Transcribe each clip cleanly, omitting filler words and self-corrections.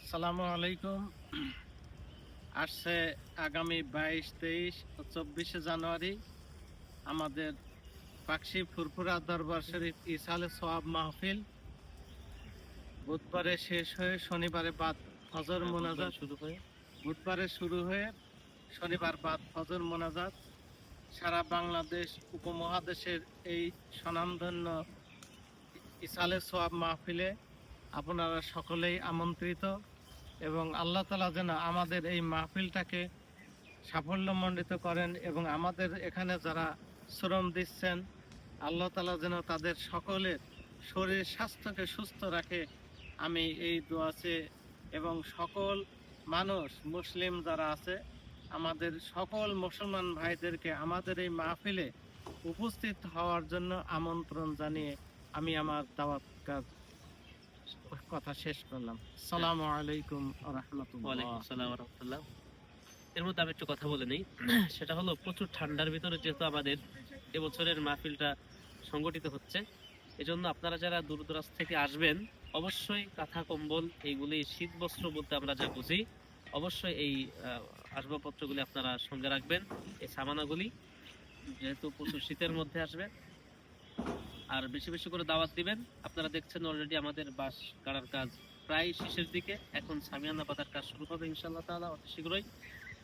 আসসালামু আলাইকুম। আসছে আগামী 22, 23 ও 24শে জানুয়ারি আমাদের পাকশি ফুরফুরা দরবার শরীফ ইসালে সোয়াব মাহফিল। বুধবারে শেষ হয়ে শনিবারে বাদ ফজর মোনাজাত বুধবারে শুরু হয়ে শনিবার বাদ ফজর মোনাজাত। সারা বাংলাদেশ উপমহাদেশের এই স্বনামধন্য ইসালে সোয়াব মাহফিলে আপনারা সকলেই আমন্ত্রিত এবং আল্লাহ তাআলা যেন আমাদের এই মাহফিলটাকে সাফল্যমণ্ডিত করেন এবং আমাদের এখানে যারা শ্রম দিচ্ছেন আল্লাহ তাআলা যেন তাদের সকলের শরীর স্বাস্থ্যকে সুস্থ রাখে। আমি এই দোয়াতে এবং সকল মানুষ মুসলিম যারা আছে আমাদের সকল মুসলমান ভাইদেরকে আমাদের এই মাহফিলে উপস্থিত হওয়ার জন্য আমন্ত্রণ জানিয়ে আমি আমার দাওয়াত কথা শেষ করলাম। আসসালামু আলাইকুম ওয়া রাহমাতুল্লাহ। ওয়ালাইকুম আসসালাম ওয়া রাহমাতুল্লাহ। এর মধ্যে আমি একটু কথা বলে নেই, সেটা হলো প্রচুর ঠান্ডার ভিতরে যেহেতু আমাদের এবছরের মাহফিলটা সংগঠিত হচ্ছে, এজন্য আপনারা যারা দূর দূরান্ত থেকে আসবেন অবশ্যই কাঁথা কম্বল এইগুলি শীত বস্ত্র বলতে আমরা যা বুঝি, অবশ্যই এই আসবাবপত্রগুলি আপনারা সঙ্গে রাখবেন, এই সামানাগুলি, যেহেতু প্রচুর শীতের মধ্যে আসবে। আর বেশি বেশি করে দাওয়াত দিবেন। আপনারা দেখছেন অলরেডি আমাদের বাঁশ গাড়ার কাজ প্রায় শেষের দিকে, এখন সামিয়ানা পাতার কাজ শুরু হবে ইনশাআল্লাহ তাআলা অতি শীঘ্রই।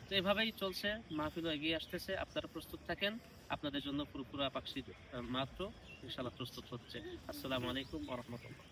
তো এভাবেই চলছে, মাহফিলও এগিয়ে আসতেছে। আপনারা প্রস্তুত থাকেন, আপনাদের জন্য পুরোপুরা পাকশি মাত্র ইনশাআল্লাহ প্রস্তুত হচ্ছে। আসসালামু আলাইকুম ওয়া রাহমাতুল্লাহ।